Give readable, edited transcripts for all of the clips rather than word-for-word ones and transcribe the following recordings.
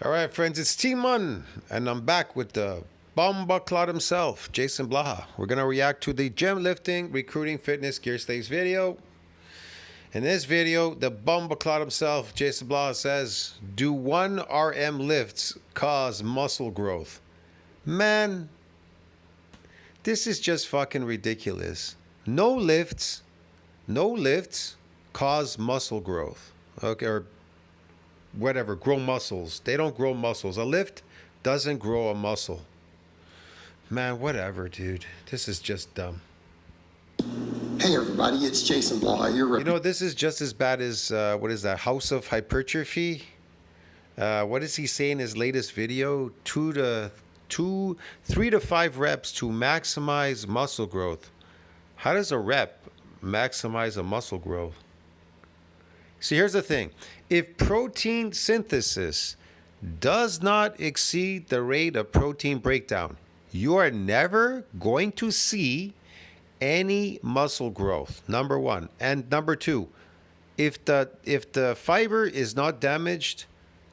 All right, friends, it's T-Mun, and I'm back with the Bomba Clot himself, Jason Blaha. We're going to react to the gym lifting, recruiting, fitness, gear slaves video. In this video, the Bomba Clot himself, Jason Blaha, says, do 1 RM lifts cause muscle growth? Man, this is just fucking ridiculous. No lifts cause muscle growth. Okay, or whatever, grow muscles. They don't grow muscles. A lift doesn't grow a muscle. Man, whatever, dude. This is just dumb. Hey everybody, it's Jason Blaha. You know, this is just as bad as, what is that, House of Hypertrophy? What is he saying in his latest video? 3 to 5 reps to maximize muscle growth. How does a rep maximize a muscle growth? See, here's the thing. If protein synthesis does not exceed the rate of protein breakdown, you are never going to see any muscle growth, number one. And number two, if the fiber is not damaged,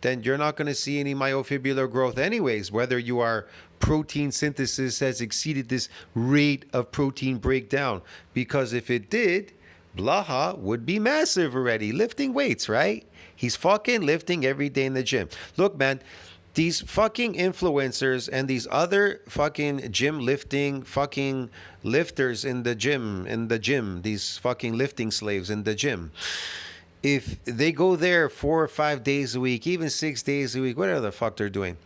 then you're not going to see any myofibrillar growth anyways, whether you are protein synthesis has exceeded this rate of protein breakdown. Because if it did, Blaha would be massive already, lifting weights, right? He's fucking lifting every day in the gym. Look, man, these fucking influencers and these other fucking gym lifting fucking lifters in the gym, these fucking lifting slaves in the gym, if they go there 4 or 5 days a week, even 6 days a week, whatever the fuck they're doing,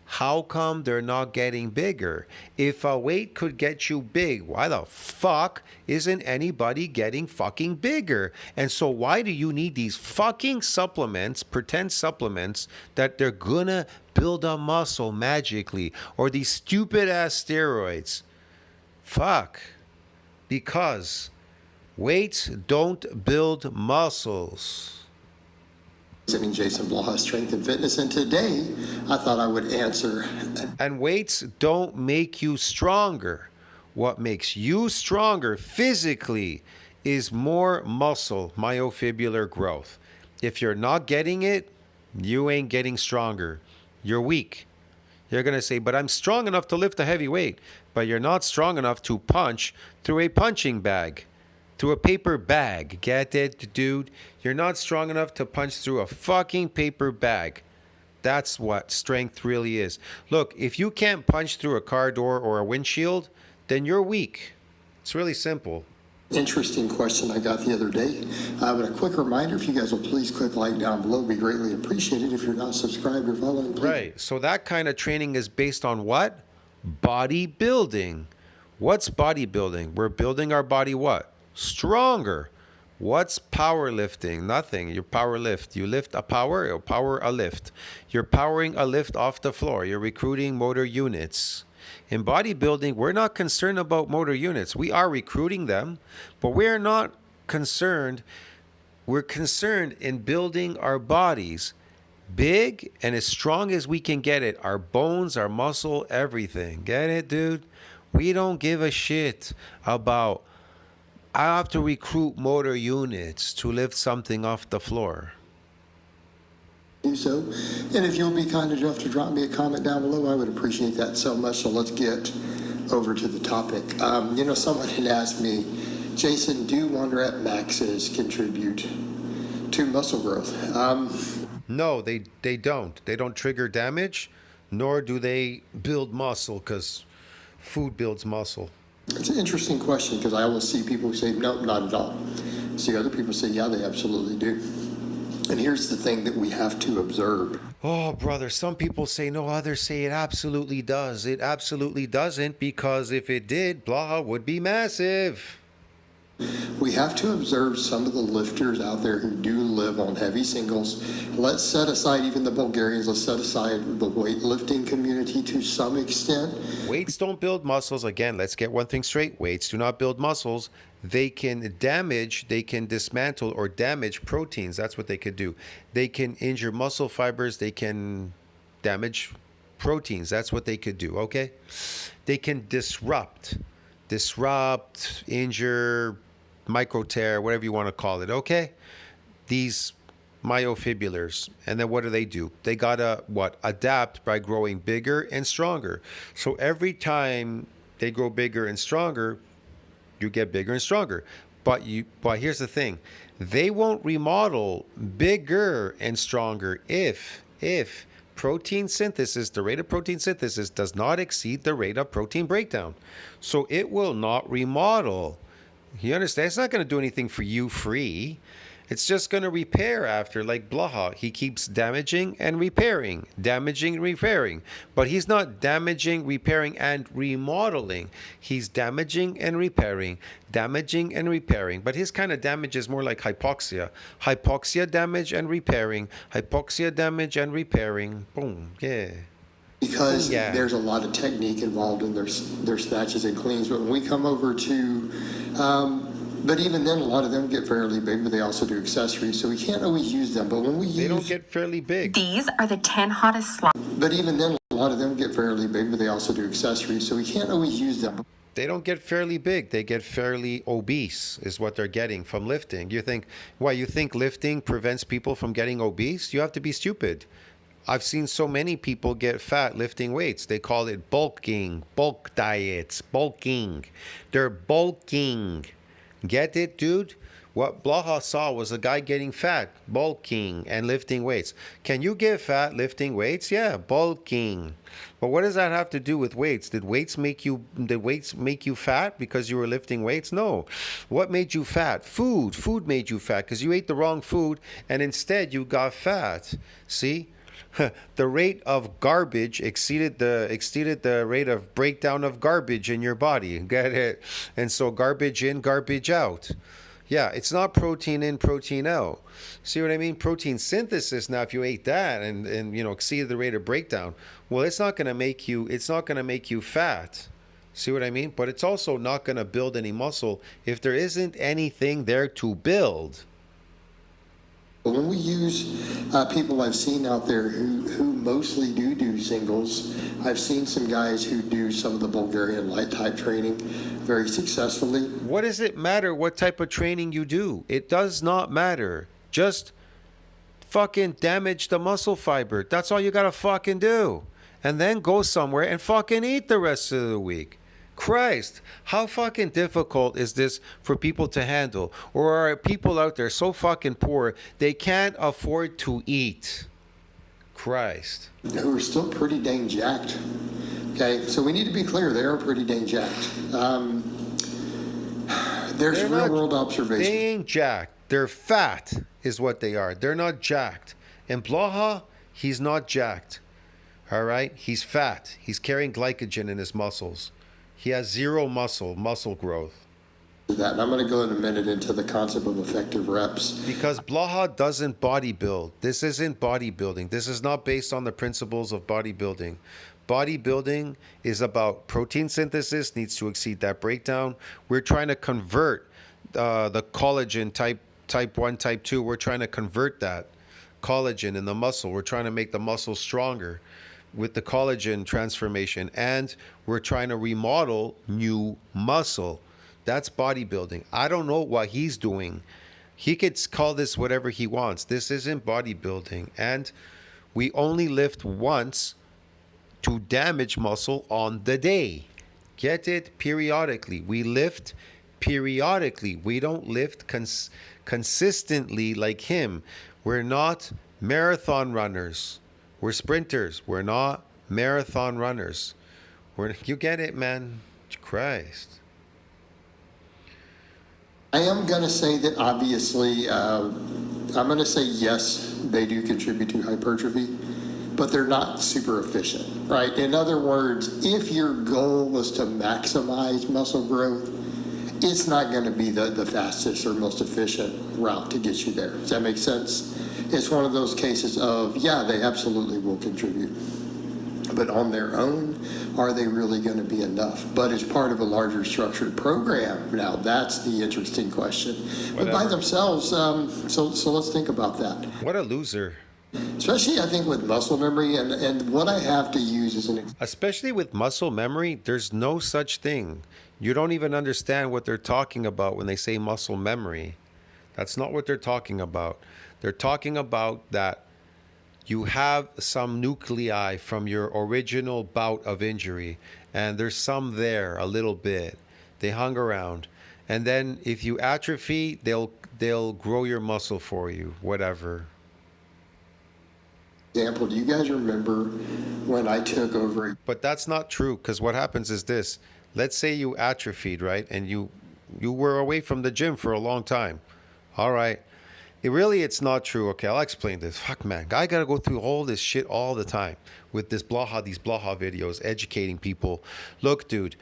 how come they're not getting bigger? If a weight could get you big, why the fuck isn't anybody getting fucking bigger? And so why do you need these fucking supplements, pretend supplements, that they're gonna build a muscle magically? Or these stupid ass steroids? Fuck. Because weights don't build muscles. Jason Blaha, Strength and Fitness, and today I thought I would answer. And weights don't make you stronger. What makes you stronger physically is more muscle, myofibrillar growth. If you're not getting it, you ain't getting stronger. You're weak. You're going to say, but I'm strong enough to lift a heavy weight. But you're not strong enough to punch through a punching bag. Through a paper bag. Get it, dude? You're not strong enough to punch through a fucking paper bag. That's what strength really is. Look, if you can't punch through a car door or a windshield, then you're weak. It's really simple. Interesting question I got the other day. But a quick reminder, if you guys will please click like down below, it'd be greatly appreciated. If you're not subscribed or following, please. Right. So that kind of training is based on what? Bodybuilding. What's bodybuilding? We're building our body what? Stronger. What's powerlifting? Nothing. You power lift. You lift a power, you power a lift. You're powering a lift off the floor. You're recruiting motor units. In bodybuilding, we're not concerned about motor units. We are recruiting them, but we're not concerned. We're concerned in building our bodies big and as strong as we can get it. Our bones, our muscle, everything. Get it, dude? We don't give a shit about I have to recruit motor units to lift something off the floor. Do so. And if you'll be kind enough to drop me a comment down below, I would appreciate that so much. So let's get over to the topic. Someone had asked me, Jason, do 1 rep maxes contribute to muscle growth? No, they don't. They don't trigger damage, nor do they build muscle, because food builds muscle. It's an interesting question because I always see people who say, no, not at all. See other people say, yeah, they absolutely do. And here's the thing that we have to observe. Oh, brother, some people say no, others say it absolutely does. It absolutely doesn't, because if it did, Blaha would be massive. We have to observe some of the lifters out there who do live on heavy singles. Let's set aside even the Bulgarians. Let's set aside the weightlifting community to some extent. Weights don't build muscles. Again, let's get one thing straight. Weights do not build muscles. They can damage, they can dismantle or damage proteins. That's what they could do. They can injure muscle fibers. They can damage proteins. That's what they could do, okay? They can disrupt, injure, micro tear, whatever you want to call it, okay? These myofibulars. And then what do? They gotta what? Adapt by growing bigger and stronger. So every time they grow bigger and stronger, you get bigger and stronger. But here's the thing. They won't remodel bigger and stronger if protein synthesis, the rate of protein synthesis does not exceed the rate of protein breakdown. So it will not remodel. You understand? It's not going to do anything for you free. It's just going to repair after, like Blaha. He keeps damaging and repairing, But he's not damaging, repairing, and remodeling. He's damaging and repairing. But his kind of damage is more like hypoxia. Hypoxia, damage and repairing. Boom. Yeah. Because there's a lot of technique involved in their snatches and cleans. But when we come over to, but even then, a lot of them get fairly big, but they also do accessories, so we can't always use them. But when they don't get fairly big. These are the 10 hottest slides. But even then, a lot of them get fairly big, but they also do accessories, so we can't always use them. They don't get fairly big. They get fairly obese is what they're getting from lifting. You think lifting prevents people from getting obese? You have to be stupid. I've seen so many people get fat lifting weights. They call it bulking, bulk diets, bulking. They're bulking. Get it, dude? What Blaha saw was a guy getting fat, bulking, and lifting weights. Can you get fat lifting weights? Yeah, bulking. But what does that have to do with weights? Did weights make you fat because you were lifting weights? No. What made you fat? Food. Food made you fat because you ate the wrong food and instead you got fat. See? The rate of garbage exceeded the rate of breakdown of garbage in your body. Get it? And so garbage in, garbage out. Yeah, it's not protein in, protein out. See what I mean? Protein synthesis. Now, if you ate that and exceeded the rate of breakdown, well, it's not going to make you fat. See what I mean? But it's also not going to build any muscle if there isn't anything there to build. When we use people I've seen out there who mostly do singles, I've seen some guys who do some of the Bulgarian light type training very successfully. What does it matter what type of training you do? It does not matter. Just fucking damage the muscle fiber. That's all you gotta fucking do. And then go somewhere and fucking eat the rest of the week. Christ, how fucking difficult is this for people to handle? Or are people out there so fucking poor they can't afford to eat? Christ. Who are still pretty dang jacked. Okay, so we need to be clear, they are pretty dang jacked. There's real world observation. They ain't jacked. They're fat is what they are. They're not jacked. And Blaha, he's not jacked. All right? He's fat. He's carrying glycogen in his muscles. He has zero muscle growth. That, and I'm going to go in a minute into the concept of effective reps. Because Blaha doesn't bodybuild. This isn't bodybuilding. This is not based on the principles of bodybuilding. Bodybuilding is about protein synthesis, needs to exceed that breakdown. We're trying to convert the collagen type 1, type 2. We're trying to convert that collagen in the muscle. We're trying to make the muscle stronger with the collagen transformation, and we're trying to remodel new muscle. That's bodybuilding. I don't know what he's doing. He could call this whatever he wants. This isn't bodybuilding. And we only lift once to damage muscle on the day. Get it? Periodically. We lift periodically. We don't lift consistently like him. We're not marathon runners. We're sprinters. We're not marathon runners. You get it, man? Christ. I am going to say that obviously, I'm going to say yes, they do contribute to hypertrophy, but they're not super efficient, right? In other words, if your goal was to maximize muscle growth, it's not going to be the fastest or most efficient route to get you there. Does that make sense? It's one of those cases of, yeah, they absolutely will contribute. But on their own, are they really going to be enough? But as part of a larger structured program, now that's the interesting question. Whatever. But by themselves, so let's think about that. What a loser. Especially, I think, with muscle memory, and what I have to use is especially with muscle memory, there's no such thing. You don't even understand what they're talking about when they say muscle memory. That's not what they're talking about. They're talking about that you have some nuclei from your original bout of injury, and there's some there a little bit. They hung around. And then if you atrophy, they'll grow your muscle for you, whatever. Example, do you guys remember when I took over? But that's not true, because what happens is this. Let's say you atrophied, right? And you were away from the gym for a long time. All right. It's not true. Okay, I'll explain this. Fuck, man. I got to go through all this shit all the time with these Blaha videos, educating people. Look, dude,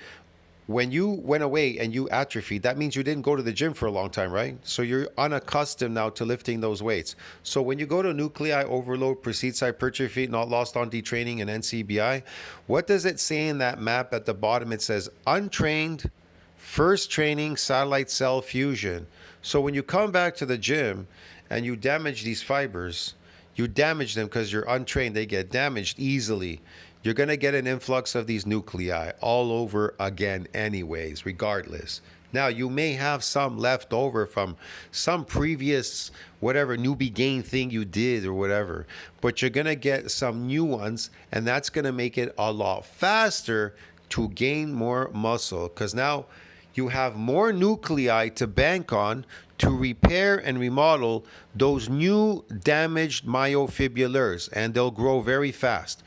when you went away and you atrophied, that means you didn't go to the gym for a long time, right? So you're unaccustomed now to lifting those weights. So when you go to nuclei overload, precedes hypertrophy, not lost on detraining, and NCBI, what does it say in that map at the bottom? It says untrained, first training, satellite cell fusion. So when you come back to the gym and you damage these fibers, you damage them because you're untrained. They get damaged easily. You're going to get an influx of these nuclei all over again anyways, regardless. Now, you may have some left over from some previous whatever newbie gain thing you did or whatever, but you're going to get some new ones, and that's going to make it a lot faster to gain more muscle, because now you have more nuclei to bank on to repair and remodel those new damaged myofibrillars, and they'll grow very fast.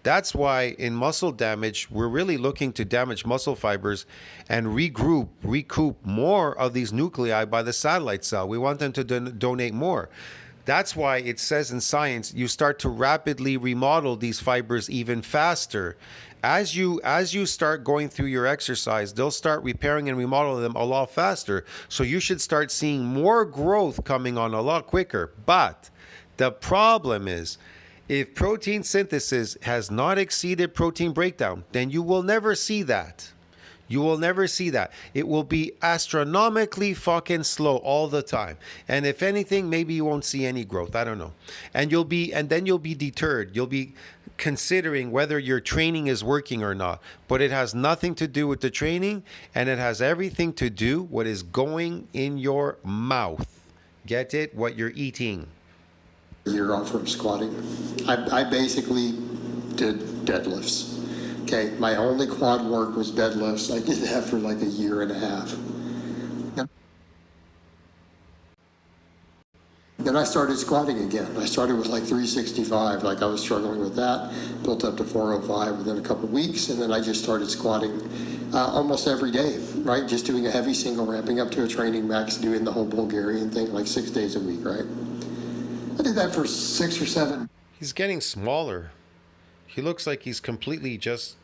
That's why in muscle damage, we're really looking to damage muscle fibers and recoup more of these nuclei by the satellite cell. We want them to donate more. That's why it says in science, you start to rapidly remodel these fibers even faster. As you start going through your exercise, they'll start repairing and remodeling them a lot faster. So you should start seeing more growth coming on a lot quicker. But the problem is, if protein synthesis has not exceeded protein breakdown, then you will never see that. You will never see that. It will be astronomically fucking slow all the time. And if anything, maybe you won't see any growth. I don't know. And then you'll be deterred. You'll be considering whether your training is working or not. But it has nothing to do with the training, and it has everything to do what is going in your mouth. Get it? What you're eating. Year off from squatting. I basically did deadlifts. Okay, my only quad work was deadlifts. I did that for like a year and a half. Then I started squatting again. I started with like 365. Like I was struggling with that. Built up to 405 within a couple of weeks, and then I just started squatting almost every day. Right, just doing a heavy single, ramping up to a training max, doing the whole Bulgarian thing like 6 days a week. Right. I did that for 6 or 7. He's getting smaller. He looks like he's completely just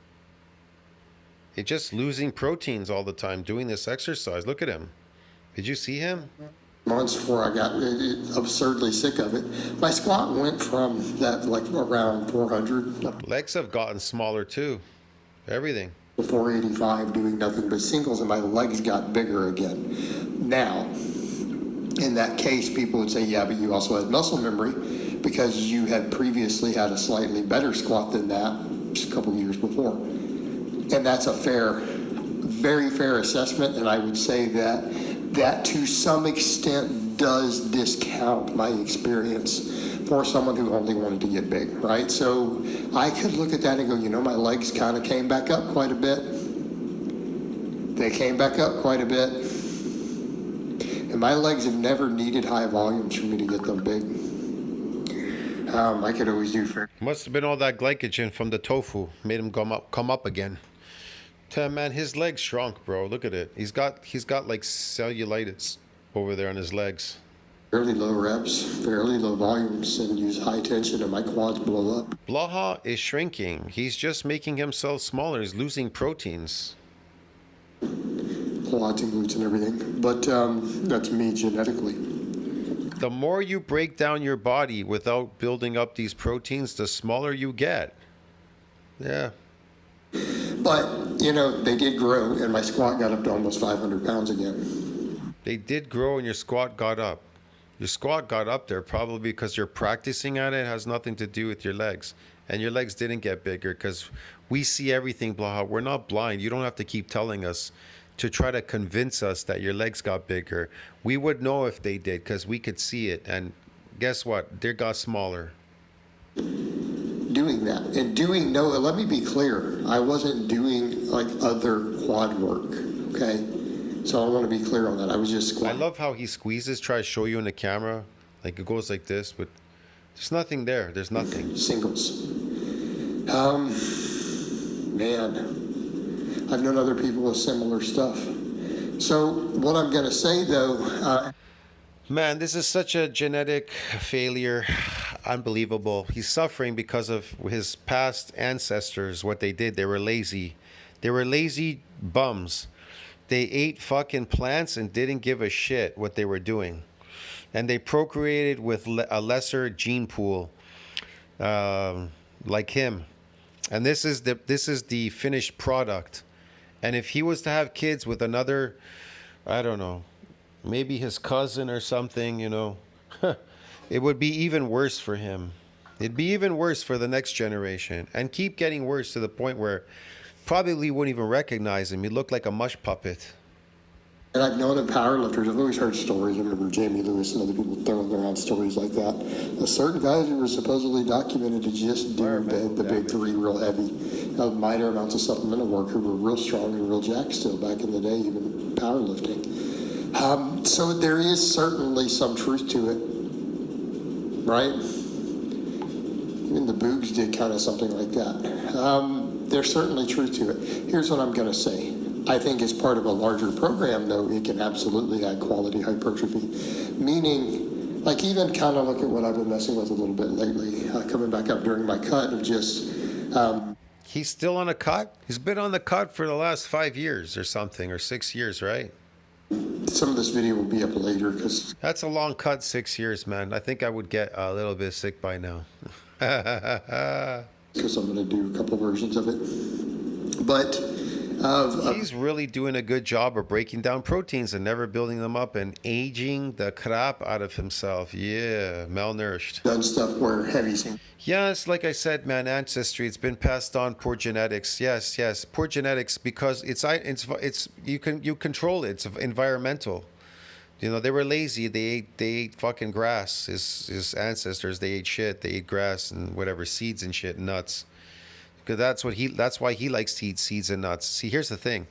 losing proteins all the time doing this exercise. Look at him. Did you see him? Months before I got absurdly sick of it. My squat went from that like around 400. Legs have gotten smaller too. Everything. 485 doing nothing but singles, and my legs got bigger again. Now, in that case, people would say, yeah, but you also had muscle memory because you had previously had a slightly better squat than that just a couple of years before. And that's a very fair assessment, and I would say that to some extent does discount my experience for someone who only wanted to get big, right? So I could look at that and go, my legs kind of came back up quite a bit. They came back up quite a bit. And my legs have never needed high volumes for me to get them big. I could always do for. Must have been all that glycogen from the tofu made him come up again. Man, his legs shrunk, bro. Look at it. He's got like cellulitis over there on his legs. Fairly low reps, fairly low volumes, and use high tension, and my quads blow up. Blaha is shrinking. He's just making himself smaller. He's losing proteins. Quads and glutes and everything, but that's me genetically. The more you break down your body without building up these proteins, the smaller you get. Yeah. But, they did grow, and my squat got up to almost 500 pounds again. They did grow, and your squat got up. Your squat got up there probably because you're practicing at it. It has nothing to do with your legs. And your legs didn't get bigger because we see everything, Blaha. We're not blind. You don't have to keep telling us to try to convince us that your legs got bigger. We would know if they did because we could see it. And guess what? They got smaller. Doing that and doing no. Let me be clear. I wasn't doing like other quad work. Okay, so I want to be clear on that. I was just I squatting. love how he squeezes, try to show you in the camera. Like it goes like this, but there's nothing there. There's nothing. Singles. Man, I've known other people with similar stuff. So what I'm gonna say though. Man, this is such a genetic failure. Unbelievable. He's suffering because of his past ancestors, what they did. They were lazy. They were lazy bums. They ate fucking plants and didn't give a shit what they were doing. And they procreated with a lesser gene pool, like him. And this is the finished product. And if he was to have kids with another, I don't know, maybe his cousin or something, you know, it would be even worse for him. It'd be even worse for the next generation and keep getting worse to the point where probably wouldn't even recognize him. He looked like a mush puppet. And I've known of powerlifters. I've always heard stories. I remember Jamie Lewis and other people throwing around stories like that. A certain guys who were supposedly documented to just do the big three real heavy, minor amounts of supplemental work, who were real strong and real jacked still back in the day, even powerlifting. So there is certainly some truth to it, right? Even the Boogs did kind of something like that. There's certainly truth to it. Here's what I'm going to say. I think as part of a larger program, though, it can absolutely add quality hypertrophy. Meaning, like even kind of look at what I've been messing with a little bit lately, coming back up during my cut of just... He's still on a cut? He's been on the cut for the last 5 years or something, or 6 years, right? Some of this video will be up later because... That's a long cut, 6 years, man. I think I would get a little bit sick by now. Because I'm going to do a couple versions of it. But... he's really doing a good job of breaking down proteins and never building them up and aging the crap out of himself. Yeah, malnourished. Done stuff where heavy... Yes, like I said, man, ancestry. It's been passed on. Poor genetics. Yes, poor genetics because it's you control it. It's environmental. You know, they were lazy. They ate fucking grass. His ancestors, they ate shit. They ate grass and whatever, seeds and shit, nuts. Because that's why he likes to eat seeds and nuts. See, here's the thing.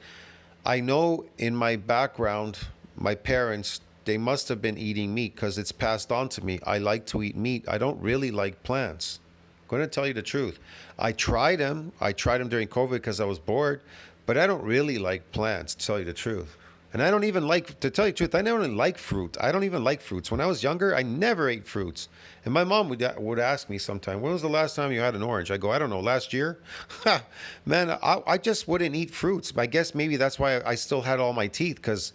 I know in my background, my parents, they must have been eating meat because it's passed on to me. I like to eat meat. I don't really like plants. I'm going to tell you the truth. I tried them. During COVID because I was bored, but I don't really like plants, to tell you the truth. And I don't even like, to tell you the truth, I never really like fruit. I don't even like fruits. When I was younger, I never ate fruits. And my mom would ask me sometime, when was the last time you had an orange? I go, I don't know, last year? Man, I just wouldn't eat fruits. I guess maybe that's why I still had all my teeth, because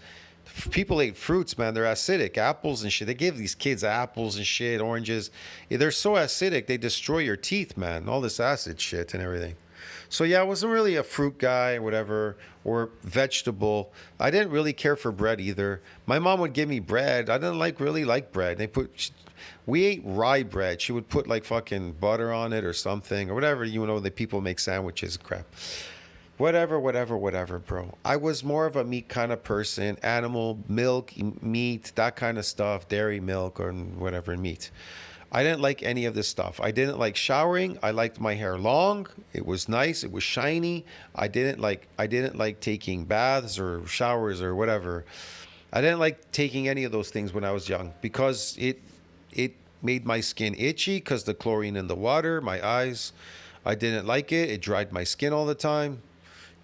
people ate fruits, man. They're acidic. Apples and shit. They give these kids apples and shit, oranges. They're so acidic, they destroy your teeth, man. All this acid shit and everything. So yeah, I wasn't really a fruit guy, whatever, or vegetable. I didn't really care for bread either. My mom would give me bread. I didn't really like bread. We ate rye bread. She would put like fucking butter on it or something or whatever. You know, the people make sandwiches and crap. Whatever, bro. I was more of a meat kind of person. Animal, milk, meat, that kind of stuff. Dairy, milk, or whatever, meat. I didn't like any of this stuff. I didn't like showering. I liked my hair long. It was nice. It was shiny. I didn't like taking baths or showers or whatever. I didn't like taking any of those things when I was young because it made my skin itchy because the chlorine in the water, my eyes. I didn't like it. It dried my skin all the time.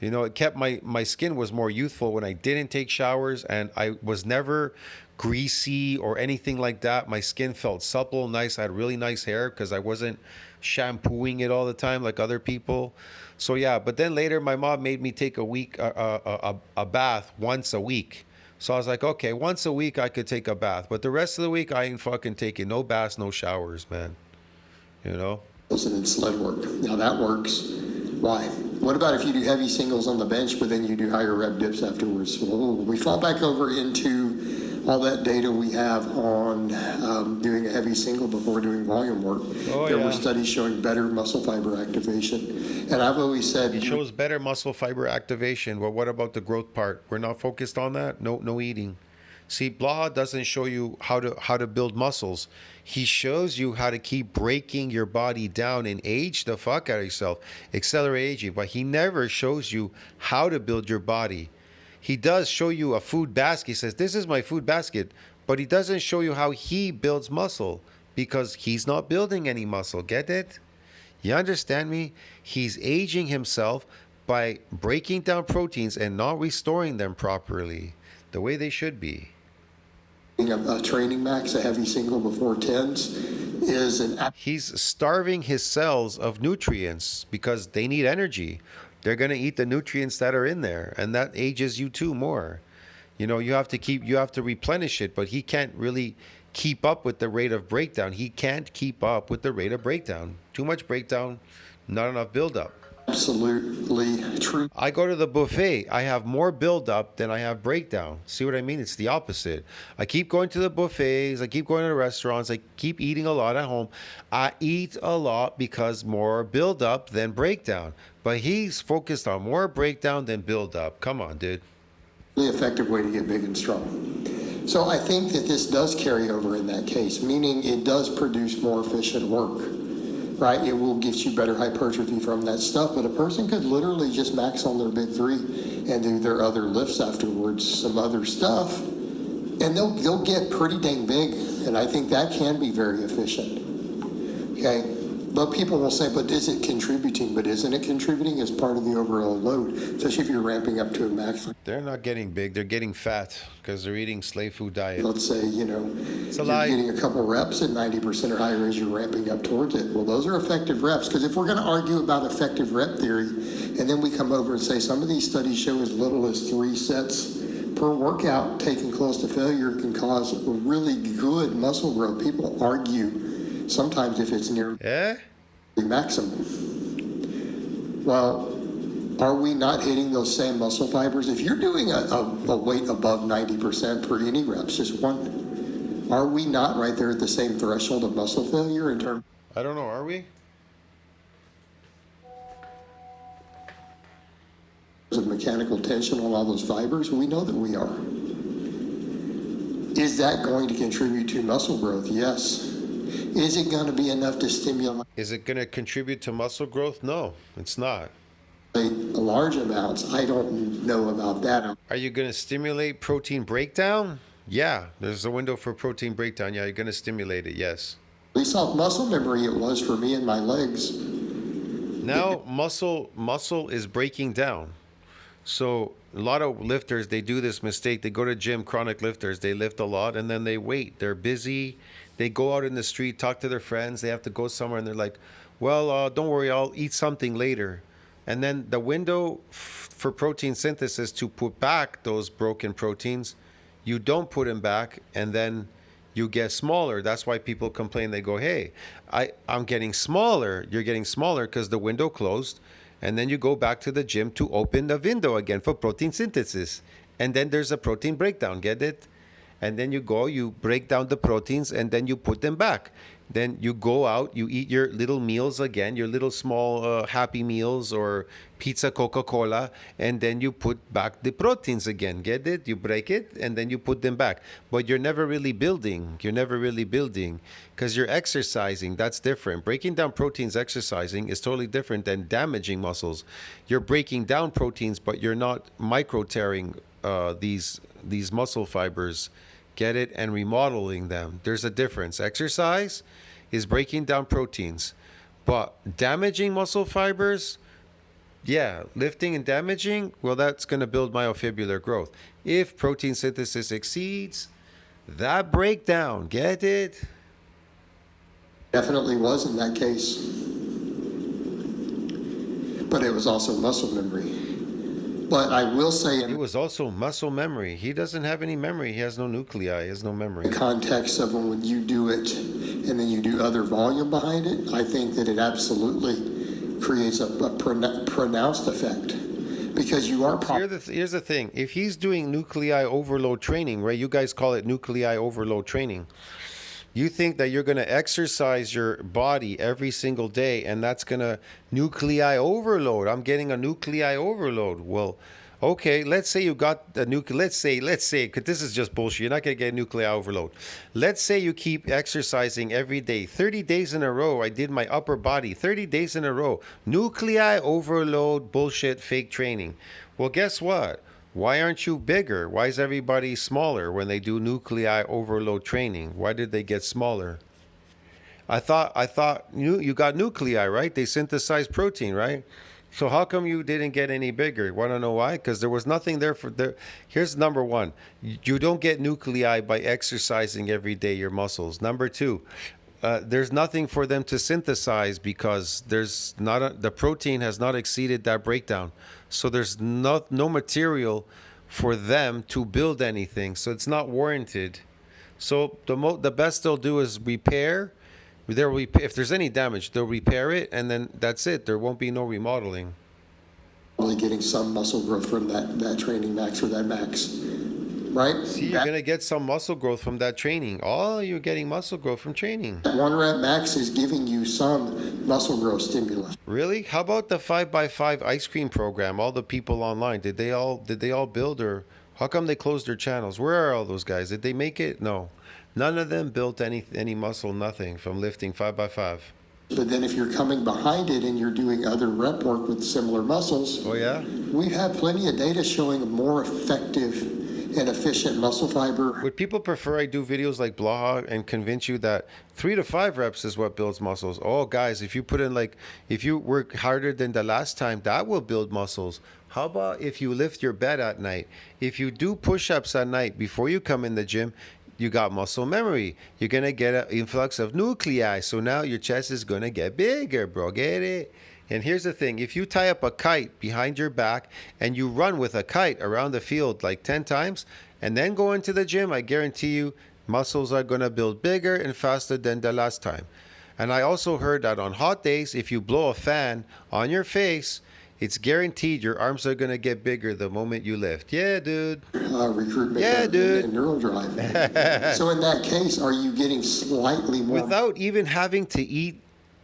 You know, it kept my skin was more youthful when I didn't take showers, and I was never greasy or anything like that. My skin felt supple, nice. I had really nice hair because I wasn't shampooing it all the time like other people. So yeah, but then later my mom made me take a bath once a week. So I was like, okay, once a week I could take a bath, but the rest of the week I ain't fucking taking no baths, no showers, man. You know? And sled work. Now that works. Why? What about if you do heavy singles on the bench, but then you do higher rep dips afterwards? Well, we fall back over into all that data we have on doing a heavy single before doing volume work. There were studies showing better muscle fiber activation. And I've always said... It shows better muscle fiber activation. Well, what about the growth part? We're not focused on that? No eating. See, blah doesn't show you how to build muscles. He shows you how to keep breaking your body down and age the fuck out of yourself, accelerate aging. But he never shows you how to build your body. He does show you a food basket. He says, "This is my food basket," but he doesn't show you how he builds muscle because he's not building any muscle. Get it? You understand me? He's aging himself by breaking down proteins and not restoring them properly the way they should be. A training max, a heavy single before tens, is He's starving his cells of nutrients because they need energy. They're going to eat the nutrients that are in there, and that ages you too more. You have to replenish it, but he can't really keep up with the rate of breakdown. He can't keep up with the rate of breakdown. Too much breakdown, not enough buildup. absolutely true. I go to the buffet. I have more buildup than I have breakdown. See what I mean? It's the opposite. I keep going to the buffets. I keep going to the restaurants. I keep eating a lot at home. I eat a lot because more buildup than breakdown. But he's focused on more breakdown than buildup. Come on, dude. Really effective way to get big and strong. So I think that this does carry over in that case, meaning it does produce more efficient work, right? It will get you better hypertrophy from that stuff, but a person could literally just max on their big three and do their other lifts afterwards, some other stuff, and they'll get pretty dang big, and I think that can be very efficient, okay? But people will say, but is it contributing? But isn't it contributing as part of the overall load, especially if you're ramping up to a max? They're not getting big. They're getting fat because they're eating slave food diet. Let's say, you're lie. getting a couple reps at 90% or higher as you're ramping up towards it. Well, those are effective reps, because if we're going to argue about effective rep theory, and then we come over and say some of these studies show as little as 3 sets per workout taken close to failure can cause really good muscle growth. People argue sometimes if it's near maximum. Well, are we not hitting those same muscle fibers? If you're doing a weight above 90% per any reps, just one, are we not right there at the same threshold of muscle failure in terms I don't know. Are we? of mechanical tension on all those fibers? We know that we are. Is that going to contribute to muscle growth? Yes. Is it going to be enough to stimulate Is it going to contribute to muscle growth? No, it's not. large amounts? I don't know about that. Are you going to stimulate protein breakdown? Yeah, there's a window for protein breakdown. Yeah, you're going to stimulate it. Yes. At least off muscle memory, it was for me and my legs. Now muscle is breaking down. So a lot of lifters, they do this mistake. They go to gym, chronic lifters, they lift a lot and then they wait. They're busy. They go out in the street, talk to their friends. They have to go somewhere and they're like, well, don't worry, I'll eat something later. And then the window for protein synthesis to put back those broken proteins, you don't put them back, and then you get smaller. That's why people complain. They go, hey, I'm getting smaller. You're getting smaller because the window closed. And then you go back to the gym to open the window again for protein synthesis. And then there's a protein breakdown. Get it? And then you go, you break down the proteins, and then you put them back. Then you go out, you eat your little meals again, your little small Happy Meals or pizza, Coca-Cola, and then you put back the proteins again. Get it? You break it, and then you put them back. But you're never really building. You're never really building because you're exercising. That's different. Breaking down proteins, exercising is totally different than damaging muscles. You're breaking down proteins, but you're not micro-tearing these muscle fibers. Get it? And remodeling them. There's a difference. Exercise is breaking down proteins, but damaging muscle fibers, yeah, lifting and damaging, well, that's going to build myofibrillar growth. If protein synthesis exceeds that breakdown, get it? Definitely was in that case. But it was also muscle memory. But I will say It was also muscle memory. He doesn't have any memory. He has no nuclei. He has no memory. in context of when you do it and then you do other volume behind it, I think that it absolutely creates a pronounced effect because you are Here's the thing. If he's doing nuclei overload training, right? You guys call it nuclei overload training. You think that you're going to exercise your body every single day and that's going to nuclei overload. I'm getting a nuclei overload. Well, Okay, let's say you got the nuclear. Let's say, because this is just bullshit. You're not gonna get nuclear overload. Let's say you keep exercising every day, 30 days in a row. I did my upper body, 30 days in a row. Nuclei overload, bullshit, fake training. Well, guess what? Why aren't you bigger? Why is everybody smaller when they do nuclei overload training? Why did they get smaller? I thought you got nuclei, right? They synthesize protein, right? So how come you didn't get any bigger? Want to know why? Because there was nothing there for there. Here's number one: you don't get nuclei by exercising every day your muscles. Number two, there's nothing for them to synthesize because the protein has not exceeded that breakdown. So there's no material for them to build anything. So it's not warranted. So the best they'll do is repair. If there's any damage, they'll repair it, and then that's it. There won't be no remodeling. Really getting some muscle growth from that training max or that max, right? See, you're gonna get some muscle growth from that training. Oh, you're getting muscle growth from training. That 1 rep max is giving you some muscle growth stimulus. Really? How about the 5x5 ice cream program? All the people online, did they all build, or how come they closed their channels? Where are all those guys? Did they make it? No. None of them built any muscle, nothing from lifting 5x5. But then if you're coming behind it and you're doing other rep work with similar muscles, Oh yeah? we have plenty of data showing a more effective and efficient muscle fiber. Would people prefer I do videos like Blaha and convince you that 3 to 5 reps is what builds muscles? Oh, guys, if you work harder than the last time, that will build muscles. How about if you lift your bed at night? If you do push-ups at night before you come in the gym, you got muscle memory. You're going to get an influx of nuclei. So now your chest is going to get bigger, bro. Get it? And here's the thing. If you tie up a kite behind your back and you run with a kite around the field like 10 times and then go into the gym, I guarantee you muscles are going to build bigger and faster than the last time. And I also heard that on hot days, if you blow a fan on your face, it's guaranteed your arms are going to get bigger the moment you lift. Yeah, dude. Recruitment dude. and neural drive. So in that case, are you getting slightly more Without even having to eat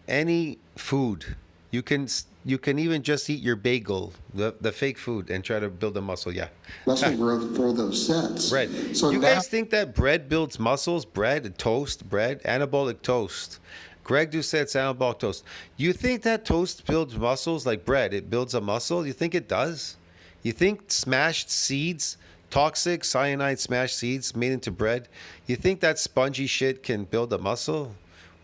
any food? You can even just eat your bagel, the fake food, and try to build a muscle. Yeah. muscle growth for those sets? Bread. So You now, guys think that bread builds muscles? Bread, toast, bread, anabolic toast. Greg Doucette's anabolic toast. You think that toast builds muscles like bread? It builds a muscle? You think it does? You think smashed seeds, toxic cyanide smashed seeds made into bread, you think that spongy shit can build a muscle?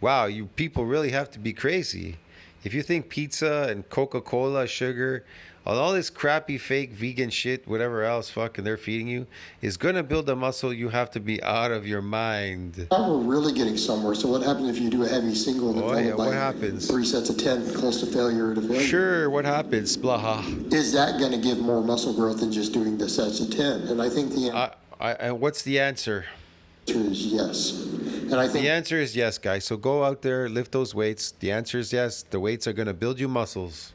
Wow, you people really have to be crazy. If you think pizza and Coca-Cola, sugar, all this crappy fake vegan shit, whatever else fucking they're feeding you, is gonna build a muscle, you have to be out of your mind. now we're really getting somewhere. So what happens if you do a heavy single and Oh, followed yeah, by what happens? 3 sets of 10, close to failure to failure? Sure, what happens? Blaha. Is that going to give more muscle growth than just doing the sets of 10? And I think the And what's the answer? answer is yes. And I think The answer is yes, guys. So go out there, lift those weights. The answer is yes. The weights are gonna build you muscles.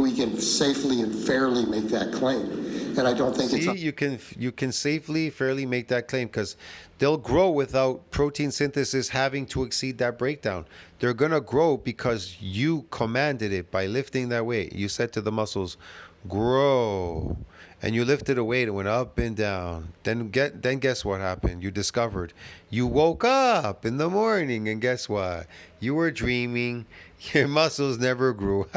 we can safely and fairly make that claim. And I don't think See, it's you can safely, fairly make that claim because they'll grow without protein synthesis having to exceed that breakdown. They're gonna grow because you commanded it by lifting that weight. You said to the muscles, "Grow," and you lifted a weight and went up and down. Then guess what happened? You discovered you woke up in the morning, and guess what? You were dreaming. Your muscles never grew.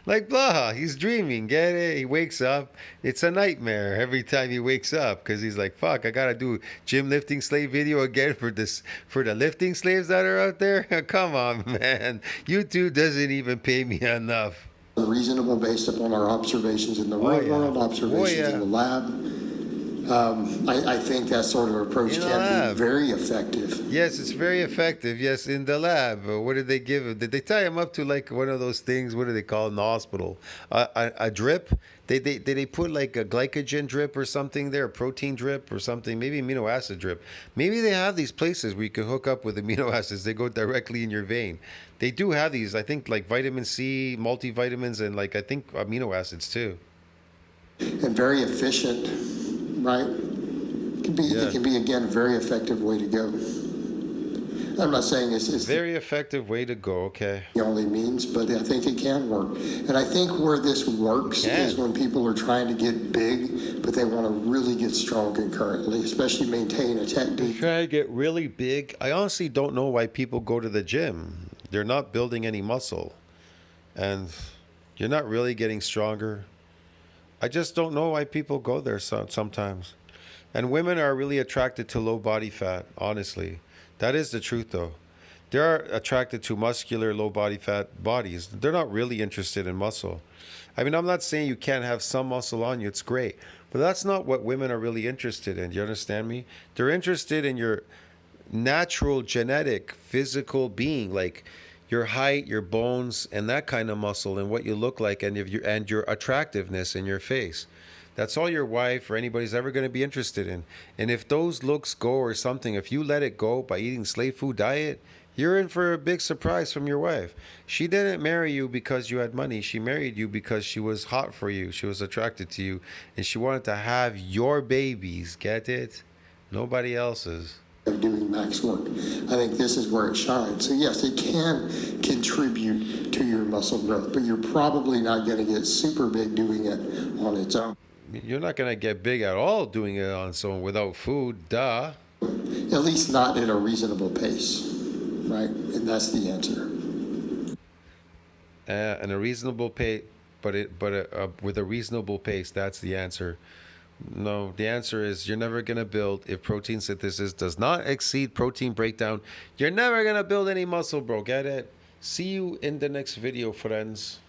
Like Blaha, he's dreaming. Get it? He wakes up. It's a nightmare every time he wakes up because he's like, "Fuck, I gotta do gym lifting slave video again for the lifting slaves that are out there." Come on, man. YouTube doesn't even pay me enough. reasonable based upon our observations in the real world, observations in the lab. I think that sort of approach can be very effective. Yes, it's very effective. Yes, in the lab. What did they give him? Did they tie him up to like one of those things? What do they call it in the hospital? A drip? Did they put like a glycogen drip or something there? A protein drip or something? Maybe amino acid drip. Maybe they have these places where you can hook up with amino acids. They go directly in your vein. They do have these, I think, like vitamin C, multivitamins, and like I think amino acids too. And very efficient, right? It can be again a very effective way to go. I'm not saying it's Very effective way to go. Okay. the only means, but I think it can work. And I think where this works is when people are trying to get big, but they want to really get strong concurrently, especially maintain a technique. Try to get really big. I honestly don't know why people go to the gym. They're not building any muscle, and you're not really getting stronger. I just don't know why people go there sometimes. And women are really attracted to low body fat, honestly. That is the truth, though. They're attracted to muscular, low body fat bodies. They're not really interested in muscle. I mean, I'm not saying you can't have some muscle on you. It's great. But that's not what women are really interested in. Do you understand me? They're interested in your natural, genetic, physical being, like your height, your bones, and that kind of muscle, and what you look like, and your attractiveness in your face. That's all your wife or anybody's ever going to be interested in. And if those looks go or something, if you let it go by eating slave food diet, you're in for a big surprise from your wife. She didn't marry you because you had money. She married you because she was hot for you. She was attracted to you. And she wanted to have your babies. Get it? Nobody else's. Of doing max work. I think this is where it shines. So yes, it can contribute to your muscle growth, but you're probably not going to get super big doing it on its own. You're not going to get big at all doing it on its own without food. Duh. At least not at a reasonable pace, right? And that's the answer. And a reasonable pace, with a reasonable pace, that's the answer. No, the answer is you're never going to build, if protein synthesis does not exceed protein breakdown, you're never going to build any muscle, bro. Get it? See you in the next video, friends.